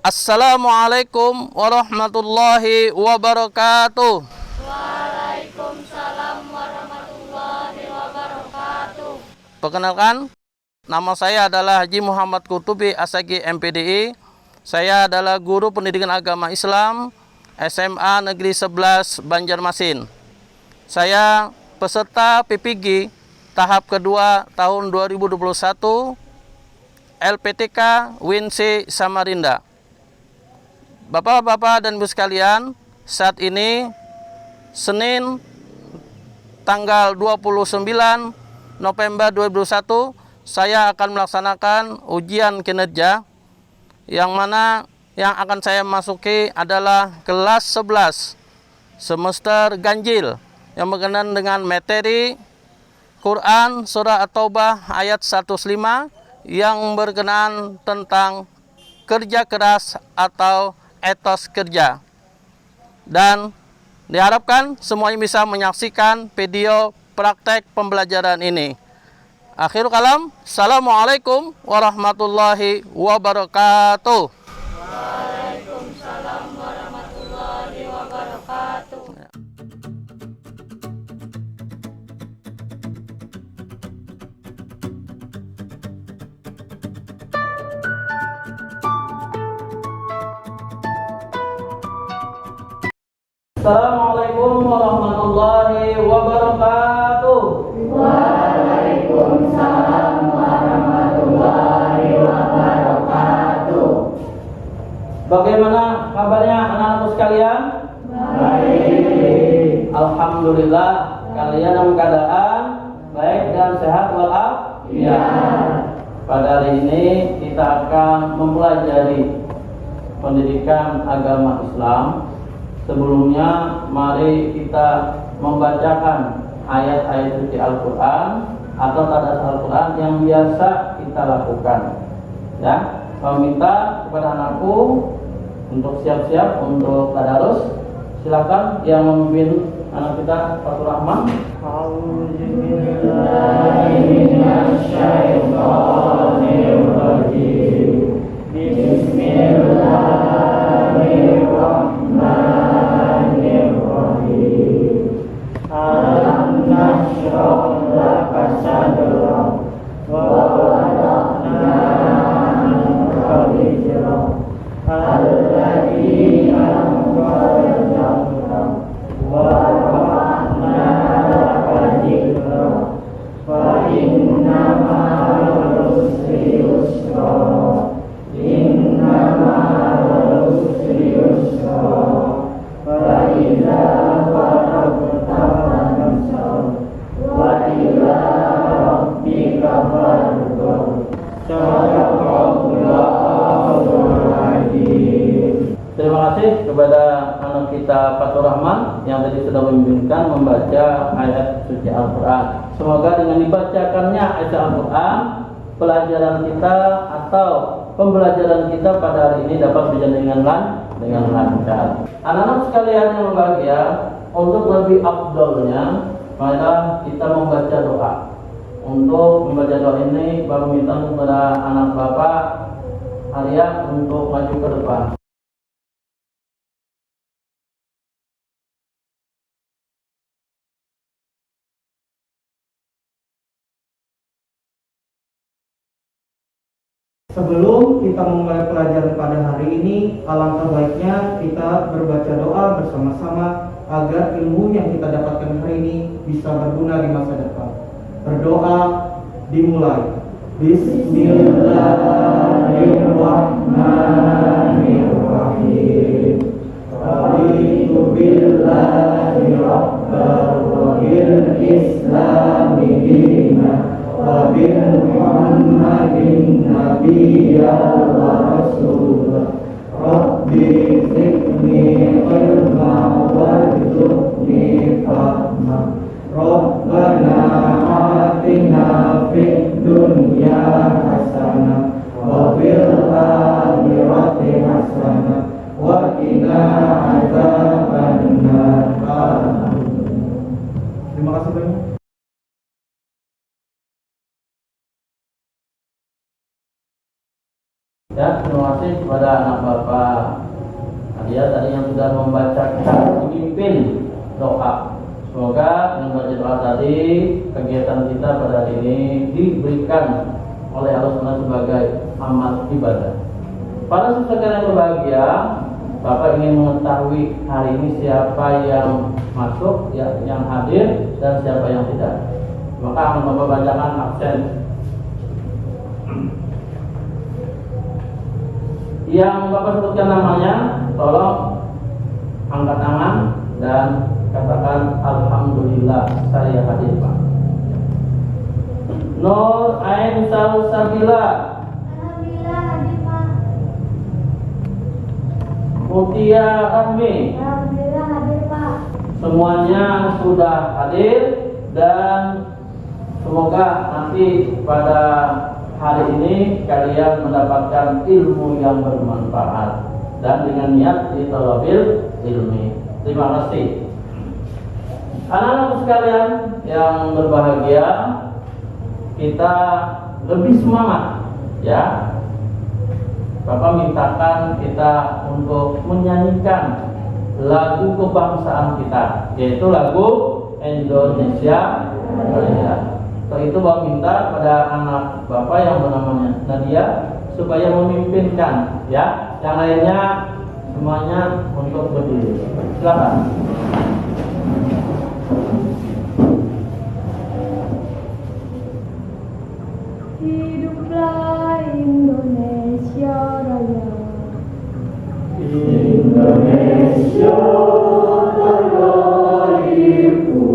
Assalamualaikum warahmatullahi wabarakatuh. Waalaikumsalam warahmatullahi wabarakatuh. Perkenalkan, nama saya adalah Haji Muhammad Kutubi Asagi MPDI. Saya adalah guru pendidikan agama Islam SMA Negeri 11 Banjarmasin. Saya peserta PPG tahap kedua tahun 2021 LPTK WINC Samarinda. Bapak-bapak dan ibu sekalian, saat ini Senin tanggal 29 November 2021 saya akan melaksanakan ujian kinerja yang mana yang akan saya masuki adalah kelas 11 semester ganjil yang berkenaan dengan materi Quran surah At-Taubah ayat 105 yang berkenaan tentang kerja keras atau etos kerja. Dan diharapkan semuanya bisa menyaksikan video praktek pembelajaran ini. Akhirul kalam, assalamualaikum warahmatullahi wabarakatuh. Waalaikumsalam warahmatullahi wabarakatuh. Assalamualaikum warahmatullahi wabarakatuh. Waalaikumsalam warahmatullahi wabarakatuh. Bagaimana kabarnya anak-anakku sekalian? Baik. Alhamdulillah, kalian dalam keadaan baik dan sehat walafiat. Pada hari ini kita akan mempelajari pendidikan agama Islam. Sebelumnya mari kita membacakan ayat-ayat suci Al-Quran atau tadas Al-Quran yang biasa kita lakukan. Ya, meminta kepada anakku untuk siap-siap untuk tadarus. Silakan yang memimpin anak kita, Fatur Rahman. Auzubillahiminasyaitonirrajim. Bismillahirrahmanirrahim. Alam nashrah laka sadrak wa wada'na anka wizrak alladzi anqadha dhahrak wa rafa'na laka dhikrak fa inna ma'al usri yusra inna ma'al usri yusra fa idza faragta fansab wa ila rabbika farghab. Shadaqallahul Azim. Terima kasih kepada anak kita Fatur Rahman yang tadi sudah membimbingkan membaca ayat suci Al-Quran. Semoga dengan dibacakannya ayat Al-Quran, pelajaran kita atau pembelajaran kita pada hari ini dapat berjalan dengan lancar. Anak-anak sekalian yang berbahagia, untuk lebih afdolnya, maka kita membaca doa. Untuk membaca doa ini, baru minta kepada anak bapak Arya untuk maju ke depan. Sebelum kita memulai pelajaran pada hari ini, alangkah baiknya kita berbaca doa bersama-sama agar ilmu yang kita dapatkan hari ini bisa berguna di masa depan. Berdoa dimulai. Bismillahirrahmanirrahim. Raditu billahi rabban wa bil islami dinan wa bil Muhammadin nabiyyan wa rasulah. Rabbi zidni ilma warzuqni fahma. Rabbana atina fid dunya hasanah wa fil akhirati hasanah wa qina adzabannar. Terima kasih banyak. Ya, terima kasih kepada anak bapak Nadia tadi yang sudah membacakan memimpin doa. Semoga dengan baca doa tadi kegiatan kita pada hari ini diberikan oleh Allah SWT sebagai amal ibadah. Para saudara yang berbahagia, Bapak ingin mengetahui hari ini siapa yang masuk, yang hadir, dan siapa yang tidak. Maka akan Bapak bacakan absen. Yang Bapak sebutkan namanya, tolong angkat tangan dan katakan alhamdulillah saya hadir, Pak. Nur Ain Salsabila. Alhamdulillah hadir Pak. Mutia Rahmi. Alhamdulillah hadir Pak. Semuanya sudah hadir dan semoga nanti pada hari ini kalian mendapatkan ilmu yang bermanfaat dan dengan niat di talabil ilmi. Terima kasih. Anak-anak sekalian yang berbahagia, kita lebih semangat ya. Bapak mintakan kita untuk menyanyikan lagu kebangsaan kita, yaitu lagu Indonesia Raya. Setelah itu Bapak minta pada anak Bapak yang bernama Nadia supaya memimpinkan ya. Yang lainnya semuanya untuk berdiri. Silakan. Hiduplah Indonesia Raya. Indonesia tanah airku,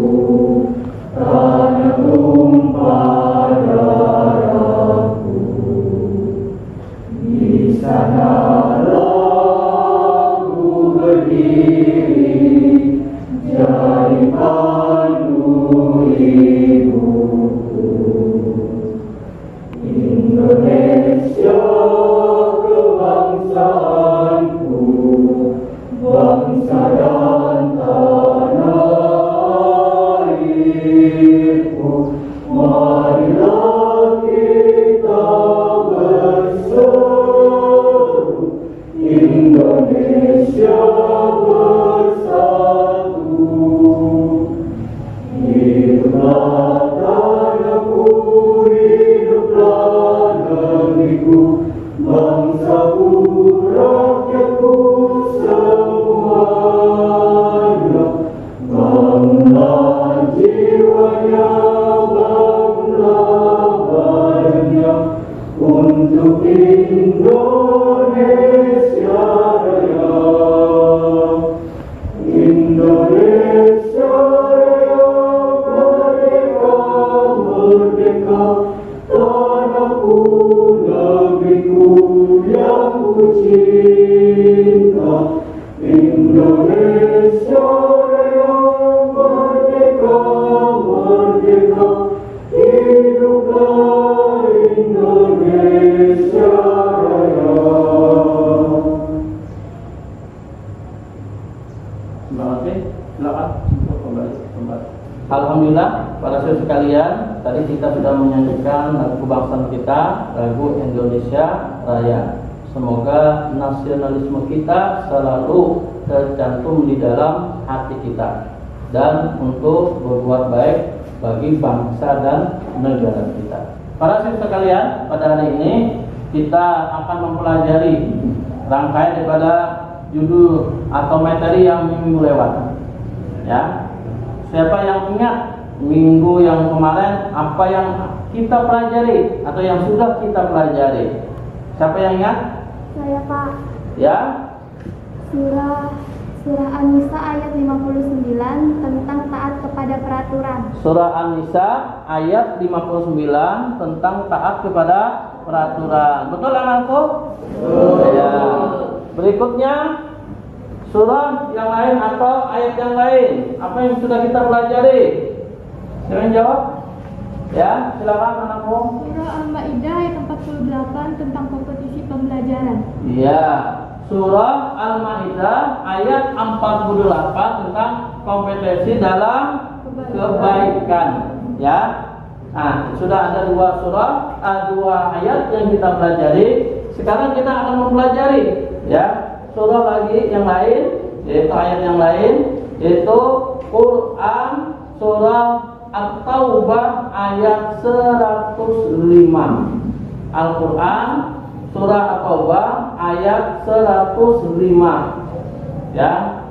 tanah tumpah darahku. Di sanalah ku berdiri, jadi pandu hidupku. Indonesia kebangsaanku, bangsa dan tanah airku. Marilah kita berseru, Indonesia bersatu. Hiduplah tanahku, hiduplah negeriku, bangsaku, rakyatku semuanya. Bangunlah jiwanya, bangunlah badannya untuk Indonesia Raya. Indonesia Raya, merdeka, merdeka, tanahku, negeriku yang ku cinta. Indonesia Raya, merdeka, merdeka, hiduplah Indonesia Raya. Terima kasih. Silakan untuk kembali. Alhamdulillah para saudara sekalian, tadi kita sudah menyanyikan lagu kebangsaan kita, lagu Indonesia Raya. Semoga nasionalisme kita selalu tercantum di dalam hati kita dan untuk berbuat baik bagi bangsa dan negara kita. Para saudara sekalian, pada hari ini kita akan mempelajari rangkaian daripada judul atau materi yang minggu lewat. Ya, siapa yang ingat minggu yang kemarin apa yang kita pelajari atau yang sudah kita pelajari? Siapa yang ingat? Saya Pak. Ya, Surah An-Nisa ayat 59 tentang taat kepada peraturan. Surah An-Nisa ayat 59 tentang taat kepada peraturan. Betul anakku? Ya. Berikutnya surah yang lain atau ayat yang lain, apa yang sudah kita pelajari? Siapa yang jawab? Ya, silakan anakku. Surah Al-Maidah ayat 48 tentang kompetisi pembelajaran. Iya, surah Al-Maidah ayat 48 tentang kompetisi dalam kebaikan. Ya. Nah, sudah ada dua ayat yang kita pelajari. sekarang kita akan mempelajari ya surah lagi yang lain, yaitu ayat yang lain, yaitu Quran surah At-Taubah ayat 105. Al-Quran surah At-Taubah ayat 105. Ya,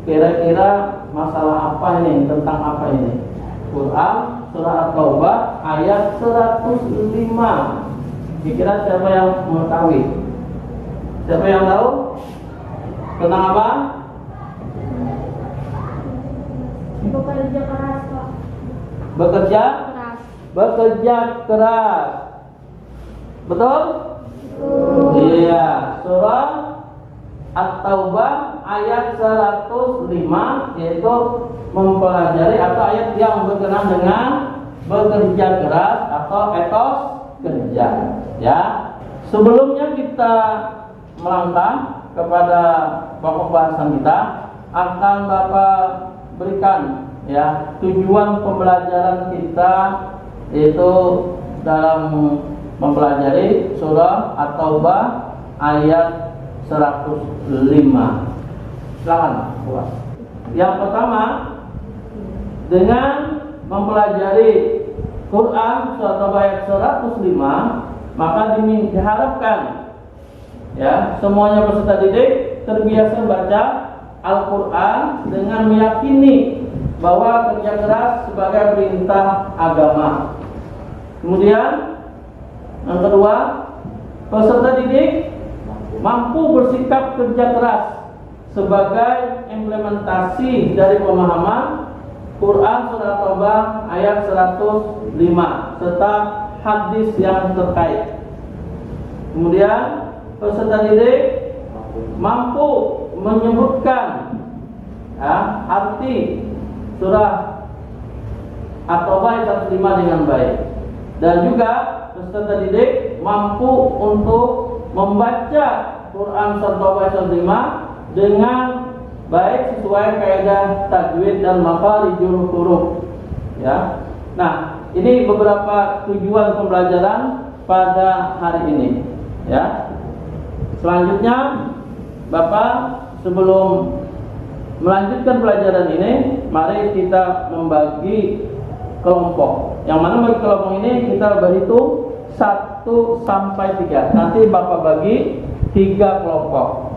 kira-kira masalah apa ini, tentang apa ini? Quran surah At-Taubah ayat 105. Kira-kira siapa yang mengetahui? Siapa yang tahu? Tentang apa? Bekerja keras, Pak. Bekerja? Keras. Bekerja keras. Betul? Iya, surah At-Taubah ayat 105, yaitu mempelajari atau ayat yang berkenaan dengan bekerja keras atau etos kerja. Ya, sebelumnya kita melangkah kepada pokok bahasan kita, akan Bapak berikan ya tujuan pembelajaran kita, yaitu dalam mempelajari surah At-Taubah ayat 105. Silakan, Bapak. Yang pertama, dengan mempelajari Quran surah At-Taubah ayat 105, maka diharapkan ya semuanya peserta didik terbiasa baca Al-Quran dengan meyakini bahwa kerja keras sebagai perintah agama. Kemudian yang kedua, peserta didik mampu bersikap kerja keras sebagai implementasi dari pemahaman Quran surah At-Taubah ayat 105 serta hadis yang terkait. Kemudian peserta didik mampu menyebutkan ya, arti surah At-Taubah ayat 105 dengan baik, dan juga peserta didik mampu untuk membaca Quran surah At-Taubah ayat 105 dengan baik sesuai kaidah tajwid dan makharijul huruf. Ya. Nah, ini beberapa tujuan pembelajaran pada hari ini. Ya. Selanjutnya, Bapak sebelum melanjutkan pelajaran ini, mari kita membagi kelompok. Yang mana bagi kelompok ini kita berhitung 1 sampai 3. Nanti Bapak bagi 3 kelompok.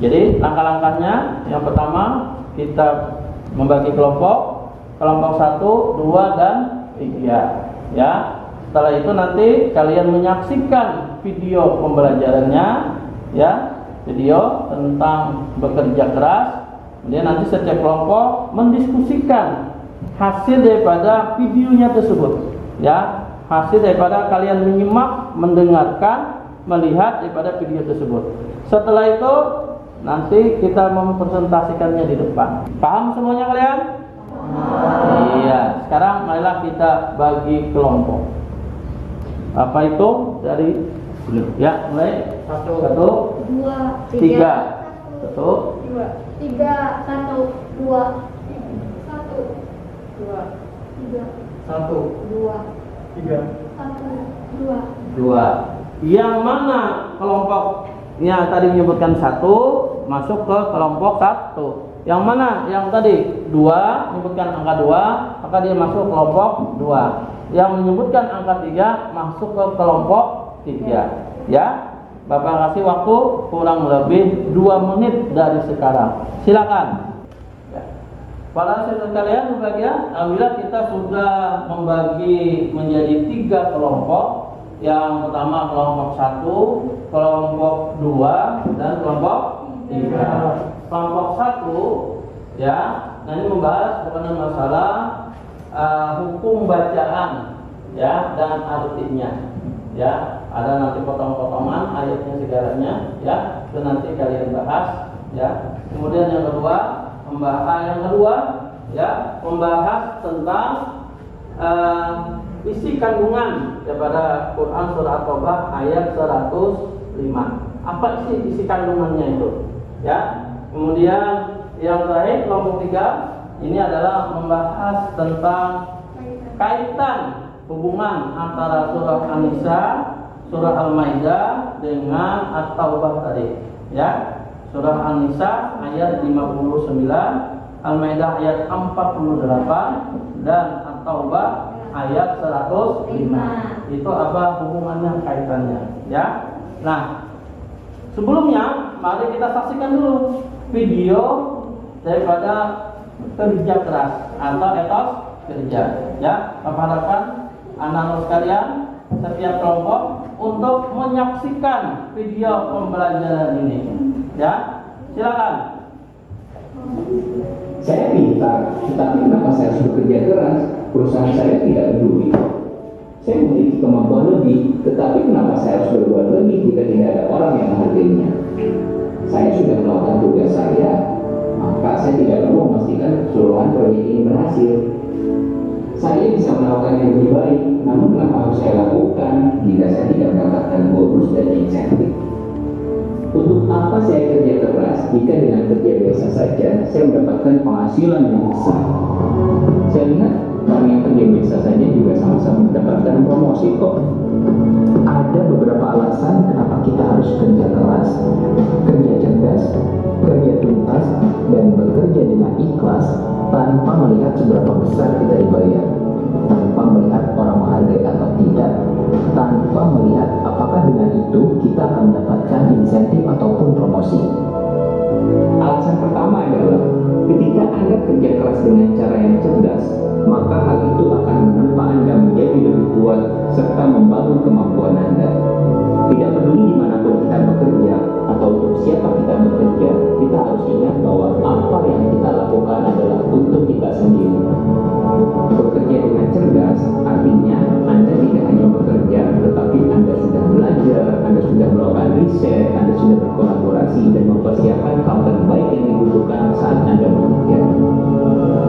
Jadi langkah-langkahnya, yang pertama kita membagi kelompok 1, 2, dan 3. Ya. Setelah itu nanti kalian menyaksikan video pembelajarannya, ya, video tentang bekerja keras. Kemudian nanti setiap kelompok mendiskusikan hasil daripada videonya tersebut. Ya, hasil daripada kalian menyimak, mendengarkan, melihat daripada video tersebut. Setelah itu nanti kita mempresentasikannya di depan. Paham semuanya kalian? Iya. Sekarang marilah kita bagi kelompok. Apa itu dari ya, mulai 1, 2, 3, 1, 2, 3, 1, 2, 1, 2, 3, 1, 2, 3. 1, 2. 2. Yang mana kelompoknya tadi menyebutkan 1 masuk ke kelompok 1. Yang mana yang tadi 2 menyebutkan angka 2, maka dia masuk kelompok 2. Yang menyebutkan angka 3 masuk ke kelompok 3. Ya, Bapak kasih waktu kurang lebih 2 menit dari sekarang. Silakan. Ya. Para siswa kalian berbahagia, alhamdulillah kita sudah membagi menjadi 3 kelompok. Yang pertama kelompok 1, kelompok 2, dan kelompok 3. Kelompok 1 ya, nah ini membahas mengenai masalah hukum bacaan ya dan artinya. Ya, ada nanti potong-potongan ayatnya segaranya ya, itu nanti kalian bahas ya. Kemudian yang kedua membahas tentang isi kandungan daripada Quran surah At-Taubah ayat 105. Apa isi kandungannya itu? Ya. Kemudian yang terakhir kelompok 3 ini adalah membahas tentang kaitan hubungan antara surah An-Nisa, surah Al-Maidah dengan At-Taubah tadi, ya. Surah An-Nisa ayat 59, Al-Maidah ayat 48 dan At-Taubah ayat 105. Itu apa hubungannya, kaitannya, ya. Nah, sebelumnya mari kita saksikan dulu video daripada kerja keras atau etos kerja, ya. Bapak harapkan anak-anak sekalian setiap kelompok untuk menyaksikan video pembelajaran ini, ya. Silakan. Saya pintar, tetapi kenapa saya harus bekerja keras? Perusahaan saya tidak peduli. Saya memiliki kemampuan lebih, tetapi kenapa saya harus berbuat lebih jika tidak ada orang yang menghargainya? Saya sudah melakukan tugas saya, maka saya tidak perlu memastikan keseluruhan proyek ini berhasil. Saya bisa melakukan yang lebih baik, namun kenapa harus saya lakukan jika saya tidak mendapatkan bonus dan insentif? Untuk apa saya kerja keras jika dengan kerja biasa saja saya mendapatkan penghasilan yang besar? Saya lihat orang yang kerja biasa saja juga sama-sama mendapatkan promosi kok. Ada beberapa alasan kenapa kita harus kerja keras, kerja cerdas, kerja tuntas, dan bekerja dengan ikhlas tanpa melihat seberapa besar kita dibayar, tanpa melihat orang menghargai atau tidak, tanpa melihat apakah dengan itu kita akan mendapatkan insentif ataupun promosi. Alasan pertama adalah ketika Anda kerja keras dengan cara yang cerdas, maka hal itu akan menempa Anda menjadi lebih kuat serta membangun kemampuan Anda. Tidak peduli dimanapun kita bekerja atau untuk siapa kita bekerja, kita harus ingat bahwa apa yang kita lakukan adalah untuk kita sendiri. Bekerja dengan cerdas artinya Anda tidak hanya bekerja, tetapi Anda sudah belajar, Anda sudah melakukan riset, Anda sudah berkolaborasi dan mempersiapkan hal terbaik yang dibutuhkan saat Anda bekerja.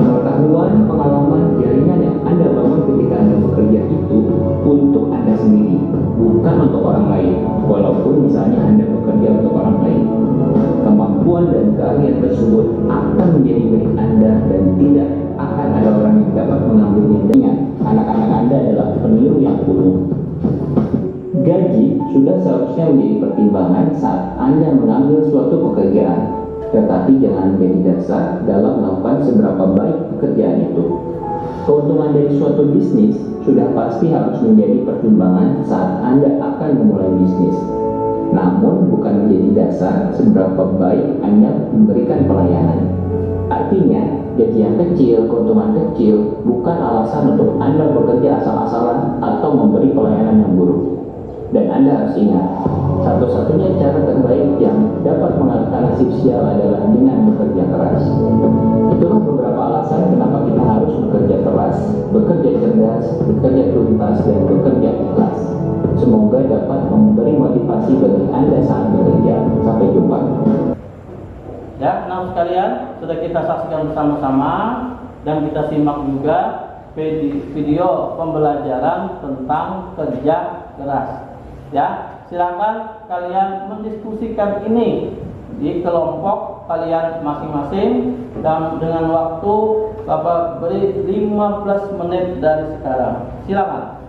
Pengetahuan, pengalaman, jaringan yang Anda bangun ketika Anda bekerja itu untuk Anda sendiri, bukan untuk orang lain. Walaupun misalnya Anda bekerja untuk orang lain, kemampuan dan keahlian tersebut akan menjadi milik Anda dan tidak akan ada orang yang dapat mengambilnya. Dengan anak-anak Anda adalah peniru yang buruk. Gaji sudah seharusnya menjadi pertimbangan saat Anda mengambil suatu pekerjaan, tetapi jangan menjadi dasar dalam melakukan seberapa baik pekerjaan itu. Keuntungan dari suatu bisnis sudah pasti harus menjadi pertimbangan saat Anda akan memulai bisnis, namun bukan menjadi dasar seberapa baik Anda memberikan pelayanan. Artinya, gaji yang kecil, keuntungan kecil bukan alasan untuk Anda bekerja asal-asalan atau memberi pelayanan yang buruk. Dan Anda harus ingat, satu-satunya cara terbaik yang dapat mengalahkan nasib sial adalah dengan bekerja keras. Itulah beberapa alasan kenapa kita harus bekerja keras, bekerja cerdas, bekerja tuntas, dan bekerja ikhlas. Semoga dapat memberi motivasi bagi Anda saat bekerja. Sampai jumpa. Ya, anak sekalian, sudah kita saksikan bersama-sama dan kita simak juga video pembelajaran tentang kerja keras. Ya, silakan kalian mendiskusikan ini di kelompok kalian masing-masing dan dengan waktu Bapak beri 15 menit dari sekarang. Silakan.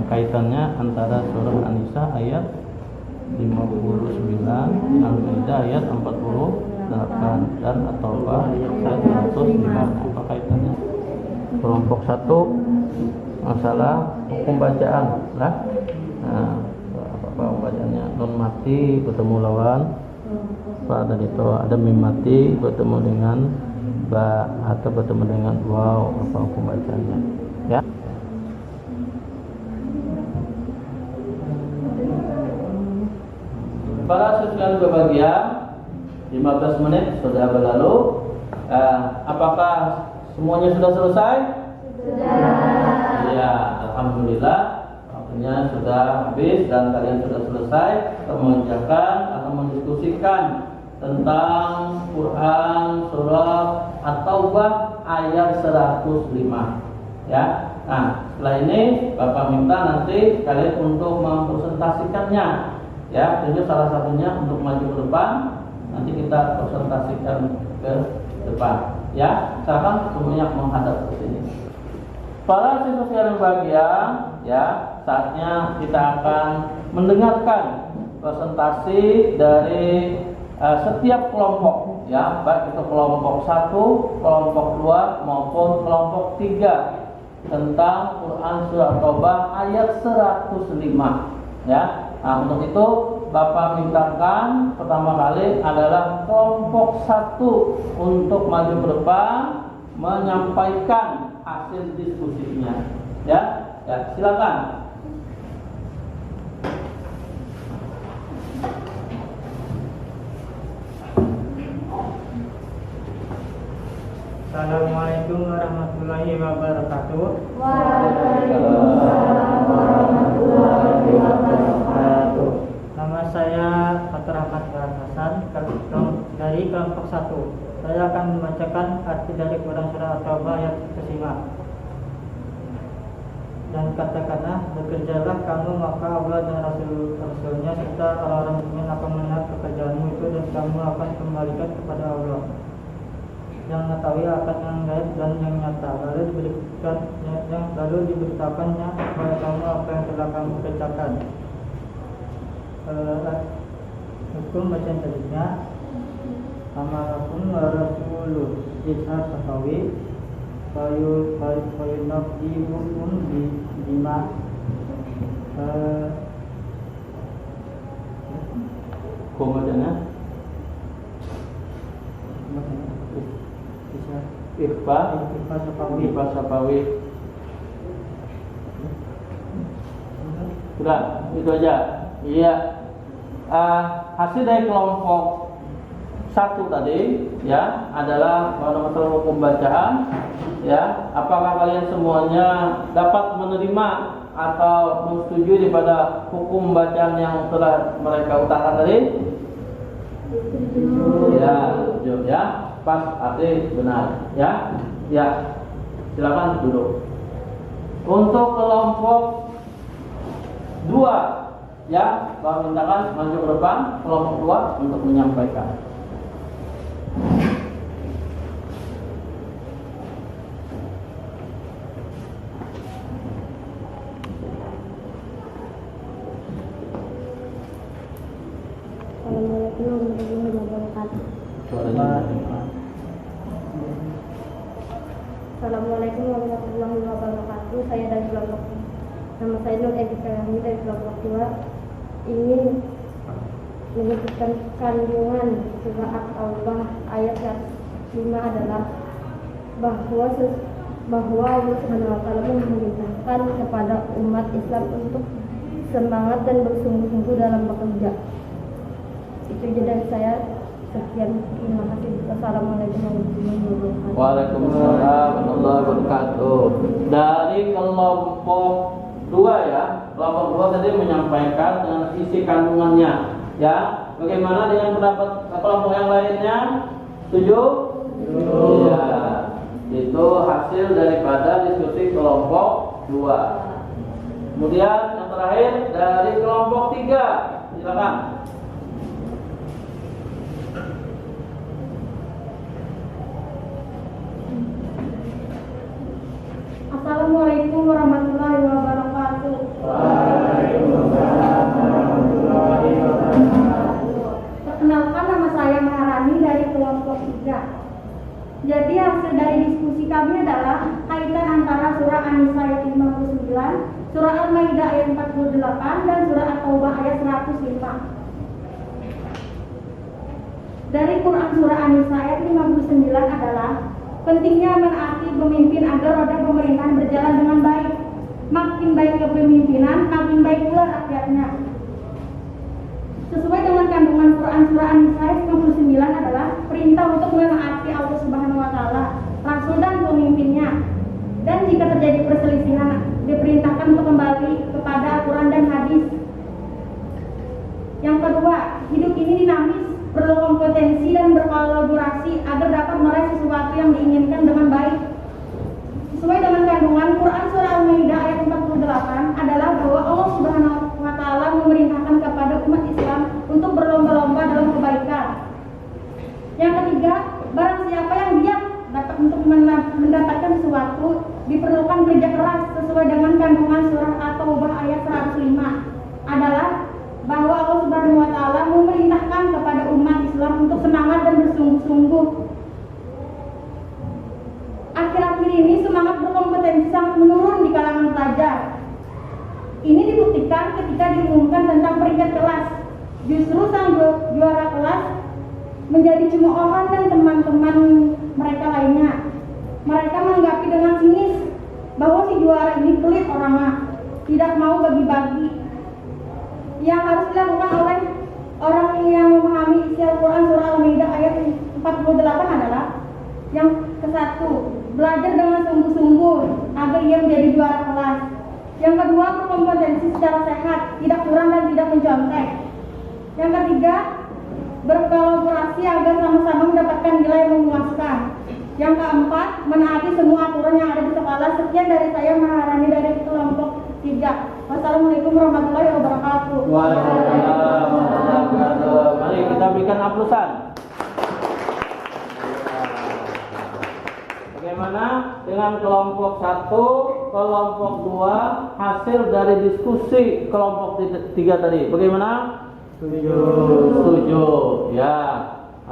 Kaitannya antara surah An-Nisa ayat 59, Al-Maidah ayat 48 dan At-Taubah ayat 105. Apa kaitannya? Kelompok 1 masalah hukum bacaan, nah, apa bacaannya? Nun mati bertemu lawan apa tadi itu, ada mim mati bertemu dengan ba atau bertemu dengan waw, apa hukum bacanya, ya. Para siswa berbahagia, 15 menit sudah berlalu. Apakah semuanya sudah selesai? Sudah. Ya, alhamdulillah. waktunya sudah habis dan kalian sudah selesai mengerjakan atau mendiskusikan tentang Quran surah At-Taubah ayat 105 ya. Nah, setelah ini Bapak minta nanti kalian untuk mempresentasikannya ya. Jadi salah satunya untuk maju ke depan, nanti kita presentasikan ke depan ya. Silakan semuanya menghadap ke sini. Para siswa sekalian berbahagia ya, saatnya kita akan mendengarkan presentasi dari setiap kelompok ya, baik itu kelompok 1, kelompok 2 maupun kelompok 3 tentang Quran surah Taubah ayat 105 ya. Nah, untuk itu Bapak mintakan pertama kali adalah kelompok 1 untuk maju ke depan menyampaikan hasil diskusinya ya. Ya, silakan. Assalamualaikum warahmatullahi wabarakatuh. Waalaikumsalam warahmatullahi wabarakatuh. Nama saya Fatur Ahmad Hasan dari kelompok 1. Saya akan membacakan arti dari Quran surah At-Taubah ayat 105. Dan katakanlah, bekerjalah kamu maka Allah dan Rasulnya serta orang-orang mukmin akan melihat pekerjaanmu itu dan kamu akan kembalikan kepada Allah yang mengetahui akan yang gaib dan yang nyata. Lalu diberitakannya kepada kamu apa yang telah kamu kerjakan. Hukum bacaan tadinya amalakum wa rasuluh ishar sahawi fayunabdi hukum bima Hukum bacanya Irfa Sapawi. Sudah, itu aja. Iya. Hasil dari kelompok 1 tadi ya adalah masalah hukum bacaan ya. Apakah kalian semuanya dapat menerima atau menyetujui daripada hukum bacaan yang telah mereka utarakan tadi? Ya, jujur ya. Pas, arti benar ya. Ya, silakan duduk. Untuk kelompok 2 ya, Bapak mintakan maju ke depan kelompok 2 untuk menyampaikan. Assalamualaikum warahmatullahi wabarakatuh. Assalamualaikum warahmatullahi wabarakatuh. Saya dari kelompok, nama saya Nur Edika dari kelompok 2 ingin menyebutkan kandungan surah At-Taubah ayat 5 adalah bahwa Allah Subhanahu wa taala memerintahkan kepada umat Islam untuk semangat dan bersungguh-sungguh dalam bekerja. Itu aja dari saya. Sekian, terima kasih. Wassalamualaikum warahmatullahi wabarakatuh. Waalaikumsalam warahmatullahi wabarakatuh. Dari kelompok 2 ya, kelompok 2 tadi menyampaikan dengan isi kandungannya ya. Bagaimana dengan pendapat kelompok yang lainnya? Setuju? Iya. Itu hasil daripada diskusi kelompok 2. Kemudian yang terakhir dari kelompok 3. Silakan. Assalamualaikum warahmatullahi wabarakatuh. Waalaikumsalam warahmatullahi wabarakatuh. Perkenalkan, nama saya Maharani dari kelompok 3. Jadi hasil dari diskusi kami adalah kaitan antara surah An-Nisa ayat 59, surah Al-Maidah ayat 48 dan surah At-Taubah ayat 105. Dari Quran surah An-Nisa ayat 59 adalah pentingnya menaati pemimpin agar roda pemerintahan berjalan dengan baik. Makin baik kepemimpinan, makin baik pula rakyatnya. Sesuai dengan kandungan Quran surah An-Nisa ayat 59 adalah perintah untuk menaati Allah Subhanahu wa taala, Rasul dan pemimpinnya. Dan jika terjadi perselisihan, diperintahkan untuk kembali kepada Al-Quran ini dinamis, berkompetensi dan berkolaborasi agar dapat meraih sesuatu yang diinginkan dengan baik. Sesuai dengan kandungan Quran Surah Al-Maidah ayat 48 adalah bahwa Allah Subhanahu wa Ta'ala memerintahkan kepada umat Islam untuk berlomba-lomba dalam kebaikan. Yang ketiga, barang siapa yang giat dapat untuk mendapatkan sesuatu, diperlukan kerja keras sesuai dengan kandungan surah At-Taubah ayat 105 adalah bahwa Allah Subhanahu wa Ta'ala memerintahkan kepada umat Islam untuk semangat dan bersungguh-sungguh. Akhir-akhir ini semangat berkompetensi sangat menurun di kalangan pelajar. Ini dibuktikan ketika diumumkan tentang peringkat kelas. Justru sang juara kelas menjadi cemoohan dan teman-teman mereka lainnya. Mereka menanggapi dengan sinis bahwa si juara ini pelit orangnya, tidak mau bagi-bagi. Yang harus dilakukan oleh orang yang memahami isi Al-Quran Surah Al-Maidah ayat 48 adalah yang ke-1, belajar dengan sungguh-sungguh agar ia menjadi juara kelas. Yang kedua, berkompetensi secara sehat, tidak kurang dan tidak mencontek. Yang ketiga, berkolaborasi agar sama-sama mendapatkan nilai yang memuaskan. Yang keempat, menaati semua aturan yang ada di sekolah. Sekian dari saya, Maharani dari kelompok 3. Wassalamualaikum warahmatullahi wabarakatuh. Waalaikumsalam warahmatullahi wabarakatuh. Mari kita berikan aplausan. Bagaimana dengan kelompok 1, kelompok 2, hasil dari diskusi kelompok 3 tadi? Bagaimana? Setuju. Ya,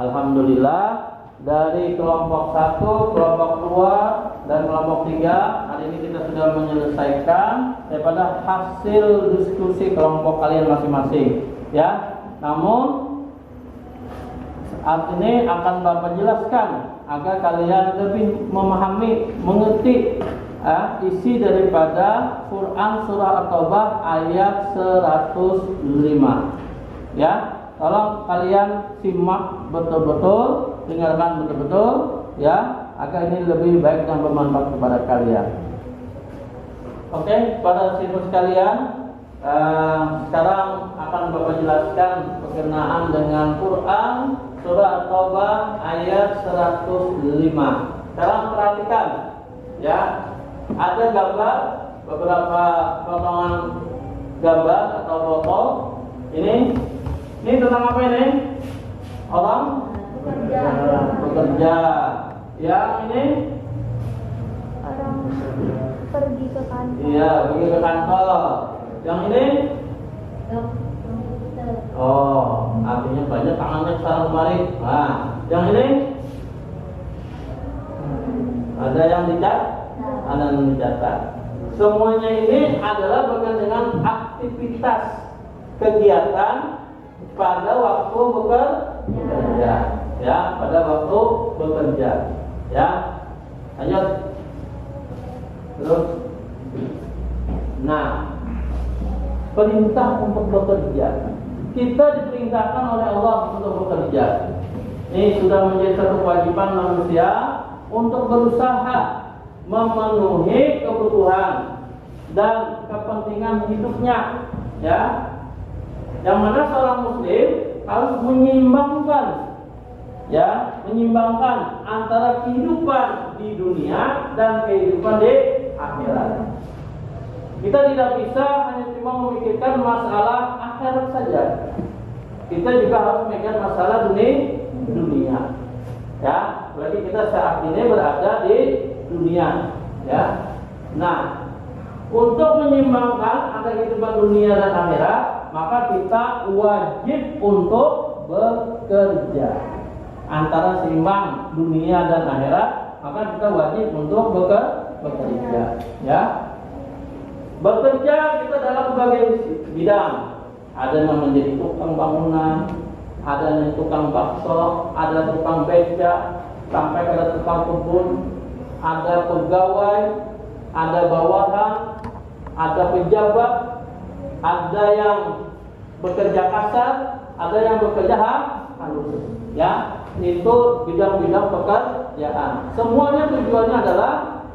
alhamdulillah. Dari kelompok 1, kelompok 2, dan kelompok 3 hari ini kita sudah menyelesaikan daripada hasil diskusi kelompok kalian masing-masing. Ya, namun saat ini akan Bapak jelaskan agar kalian lebih memahami, mengerti isi daripada Quran Surah At-Taubah ayat 105. Ya, tolong kalian simak betul-betul, dengarkan betul-betul, ya, agar ini lebih baik dan bermanfaat kepada kalian. Oke, para siswa sekalian, sekarang akan Bapak jelaskan berkenaan dengan Quran Surah At-Taubah ayat 105. Sekarang perhatikan, ya, ada gambar, beberapa potongan gambar atau foto. Ini tentang apa ini? Orang bekerja. Yang ini Orang pergi ke kantor. iya, pergi ke kantor. Yang ini oh, artinya banyak tangannya sekarang kemarin. Nah, yang ini ada yang dicat, ada yang dicatat. Semuanya ini adalah berkaitan dengan aktivitas kegiatan pada waktu bekerja, ya, pada waktu bekerja, ya. Lanjut. Terus, nah, perintah untuk bekerja. Kita diperintahkan oleh Allah untuk bekerja. Ini sudah menjadi satu kewajiban manusia untuk berusaha memenuhi kebutuhan dan kepentingan hidupnya, ya. Yang mana seorang muslim harus menyeimbangkan antara kehidupan di dunia dan kehidupan di akhirat. Kita tidak bisa hanya cuma memikirkan masalah akhirat saja. Kita juga harus memikirkan masalah dunia. Ya, berarti kita saat ini berada di dunia, ya. Nah, untuk menyeimbangkan antara kehidupan dunia dan akhirat, maka kita wajib untuk bekerja. Antara seimbang dunia dan akhirat, maka kita wajib untuk bekerja, ya. Bekerja kita dalam berbagai bidang. Ada yang menjadi tukang bangunan, ada yang tukang bakso, ada tukang beca, sampai ada tukang kebun, ada pegawai, ada bawahan, ada pejabat, ada yang bekerja kasar, ada yang bekerja halus, ya. Itu bidang-bidang pekerjaan. Semuanya tujuannya adalah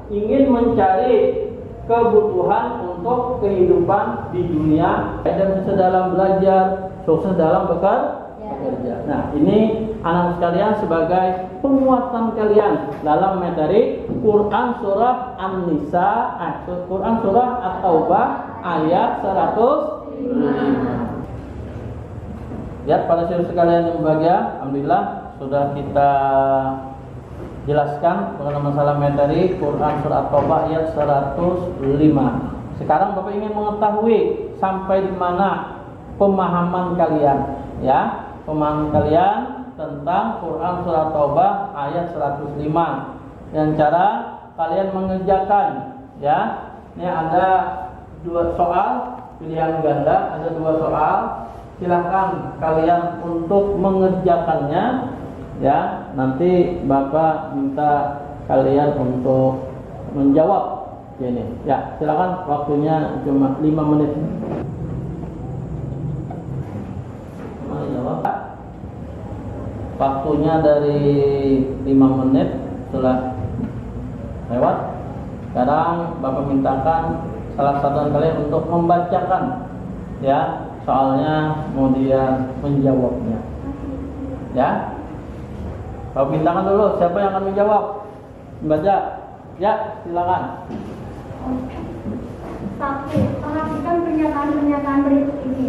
ingin mencari kebutuhan untuk kehidupan di dunia dan sukses dalam belajar, sukses dalam bekerja. bekerja. Nah, ini anak sekalian sebagai penguatan kalian dalam materi Quran surah An-Nisa, Quran surah At-Taubah ayat 105. Ya, para siswa sekalian yang berbahagia, alhamdulillah sudah kita jelaskan mengenai masalah materi Quran surah At-Taubah ayat 105. Sekarang Bapak ingin mengetahui sampai di mana pemahaman kalian, ya, pemahaman kalian tentang Quran surah At-Taubah ayat 105. Dan cara kalian mengerjakan, ya. Ini ada 2 soal pilihan ganda, ada 2 soal. Silahkan kalian untuk mengerjakannya, ya. Nanti Bapak minta kalian untuk menjawab ini. Ya, silakan, waktunya cuma 5 menit. Menjawab. Waktunya dari 5 menit setelah lewat. Sekarang Bapak mintakan salah satu dari kalian untuk membacakan, ya, soalnya kemudian menjawabnya, ya. Bapak mintakan dulu siapa yang akan menjawab, membaca, ya, silakan. 1. Perhatikan pernyataan-pernyataan berikut ini.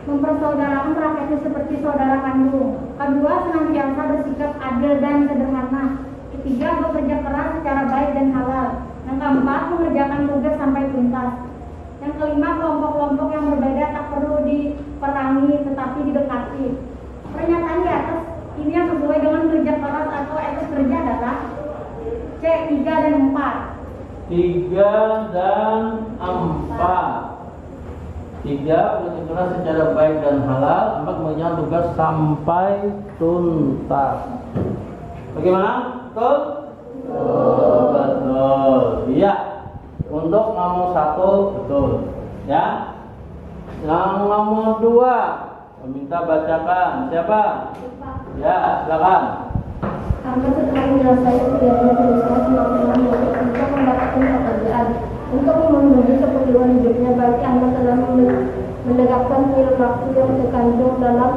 Mempersaudarakan rakyatnya seperti saudara kandung. 2. Senantiasa bersikap adil dan sederhana. 3. Bekerja keras secara baik dan halal. Yang 4. Mengerjakan tugas sampai tuntas. Yang 5. Kelompok-kelompok yang berbeda tak perlu diperangi tetapi didekati. Pernyataan di atas ini yang sesuai dengan kerja keras atau etos kerja adalah C. 3 dan 4. 3 dan 4. 3. Bekerja keras secara baik dan halal. 4. Mengerjakan tugas sampai tuntas. Bagaimana? Betul? Betul. Iya. Untuk nomor 1 betul, ya. Yang nomor 2 minta bacakan. Siapa? Ya, silakan. Karena setelah menyelesaikan kuliahnya berusaha semaksimal mungkin untuk mendapatkan pekerjaan untuk memenuhi keperluan hidupnya, berarti Anda telah menegakkan perilaku yang terkandung dalam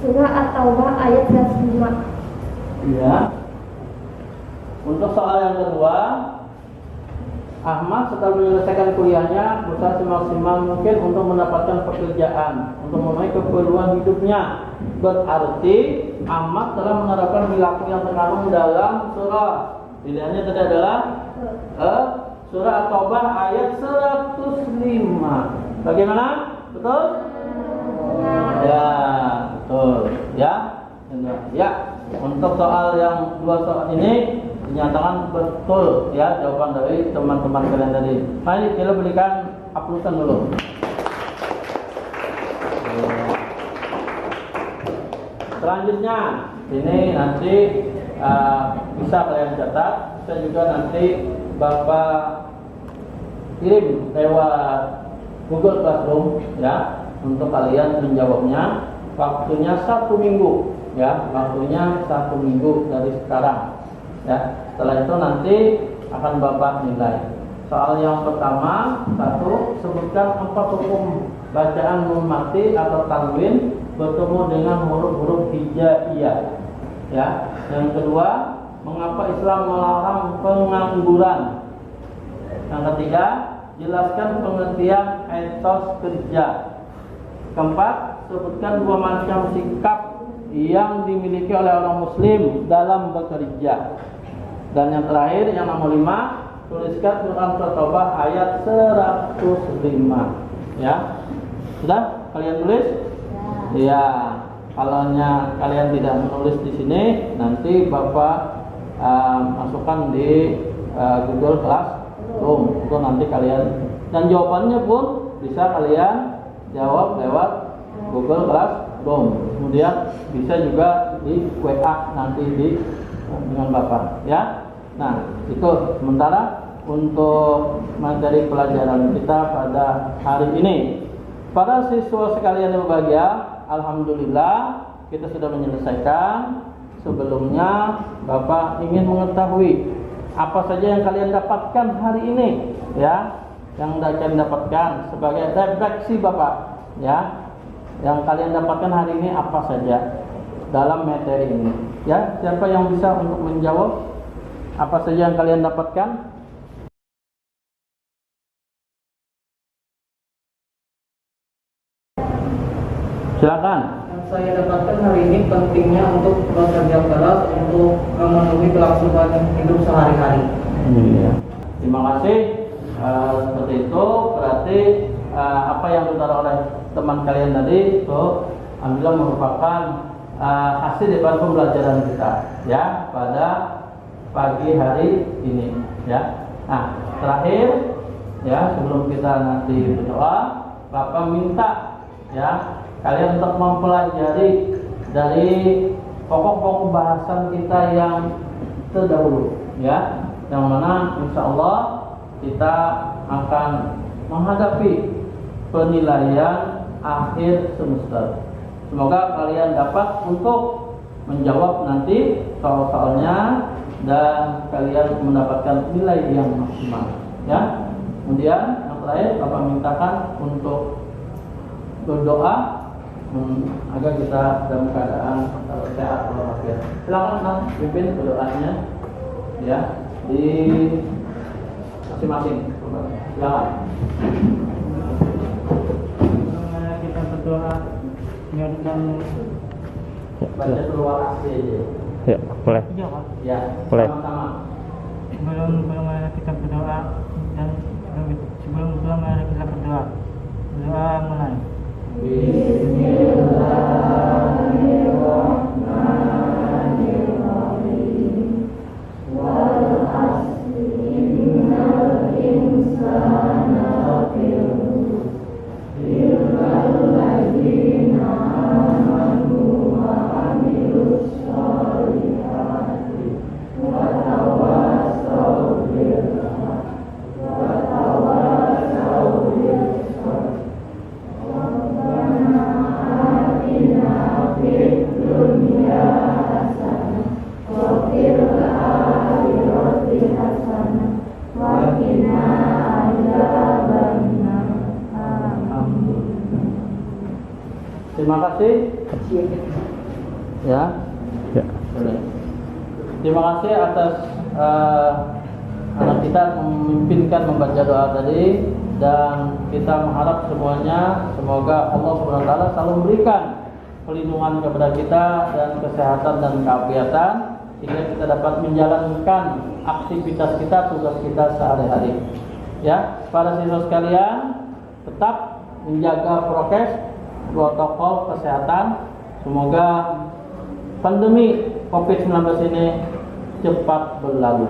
surah At-Taubah ayat 105. Ya. Untuk soal yang kedua, Ahmad setelah menyelesaikan kuliahnya berusaha semaksimal mungkin untuk mendapatkan pekerjaan untuk memenuhi keperluan hidupnya. Berarti Ahmad telah menerapkan perilaku yang terkandung dalam surah. Pilihannya tadi adalah surah At-Taubah ayat 105. Bagaimana? Betul? Ya, betul. Ya. Ya. Untuk soal yang 2 soal ini dinyatakan betul, ya, jawaban dari teman-teman kalian tadi. Mari kita berikan aplausan dulu. Selanjutnya ini nanti bisa kalian catat, bisa juga nanti Bapak kirim lewat Google Classroom, ya, untuk kalian menjawabnya. Waktunya 1 minggu, ya, waktunya 1 minggu dari sekarang. Ya, setelah itu nanti akan Bapak nilai. Soal yang pertama, 1, sebutkan 4 hukum bacaan nun mati atau tanwin bertemu dengan huruf-huruf hijaiyah. Ya, yang kedua, mengapa Islam melarang pengangguran? Yang ketiga, jelaskan pengertian etos kerja. Keempat, sebutkan 2 macam sikap yang dimiliki oleh orang Muslim dalam bekerja. Dan yang terakhir, yang nomor 5, tuliskan Quran surah At-Taubah ayat 105. Ya, sudah kalian tulis? Ya. Kalau kalian tidak menulis di sini, nanti Bapak masukkan di Google Classroom. Itu nanti kalian, dan jawabannya pun bisa kalian jawab lewat Google Classroom. Kemudian bisa juga di WA nanti dengan Bapak, ya. Nah, itu sementara untuk materi pelajaran kita pada hari ini. Para siswa sekalian yang berbahagia, alhamdulillah kita sudah menyelesaikan. Sebelumnya Bapak ingin mengetahui apa saja yang kalian dapatkan hari ini, ya, yang kalian dapatkan sebagai refleksi Bapak, ya. yang kalian dapatkan hari ini apa saja dalam materi ini. Ya, siapa yang bisa untuk menjawab apa saja yang kalian dapatkan? Silakan. Yang saya dapatkan hari ini pentingnya untuk bekerja keras untuk memenuhi kelangsungan hidup sehari-hari. Iya. Terima kasih. Seperti itu berarti apa yang diutarakan oleh teman kalian tadi itu alhamdulillah merupakan hasil dari pembelajaran kita ya pada pagi hari ini ya. Nah, terakhir ya sebelum kita nanti berdoa, Bapak minta ya kalian untuk mempelajari dari pokok-pokok bahasan kita yang terdahulu ya, yang mana insya Allah kita akan menghadapi penilaian akhir semester. Semoga kalian dapat untuk menjawab nanti soal-soalnya dan kalian mendapatkan nilai yang maksimal ya. Kemudian yang terakhir Bapak mintakan untuk berdoa agar kita dalam keadaan sehat walafiat. Silakan Mas pimpin berdoanya ya di masing-masing. Silakan. Kita berdoa biarkan Baca keluar asli aja. Ya, boleh. iya Pak. Ya, Boleh. sama-sama. Sebelum kita berdoa dan sebelum kita berdoa mulai. Terima kasih. Ya. Ya. Boleh. Terima kasih atas anak kita memimpinkan membaca doa tadi, dan kita mengharap semuanya semoga Allah SWT selalu memberikan perlindungan kepada kita dan kesehatan dan keafiatan sehingga kita dapat menjalankan aktivitas kita, tugas kita sehari-hari. Ya, para siswa sekalian, tetap menjaga prokes, protokol kesehatan. Semoga pandemi COVID-19 ini cepat berlalu.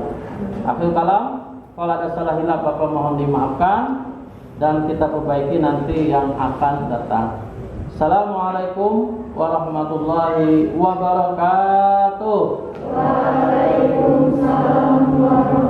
Akhir kalam, kalau ada salah hilaf Bapak mohon dimaafkan dan kita perbaiki nanti yang akan datang. Assalamualaikum warahmatullahi wabarakatuh. Waalaikumsalam warahmatullahi wabarakatuh.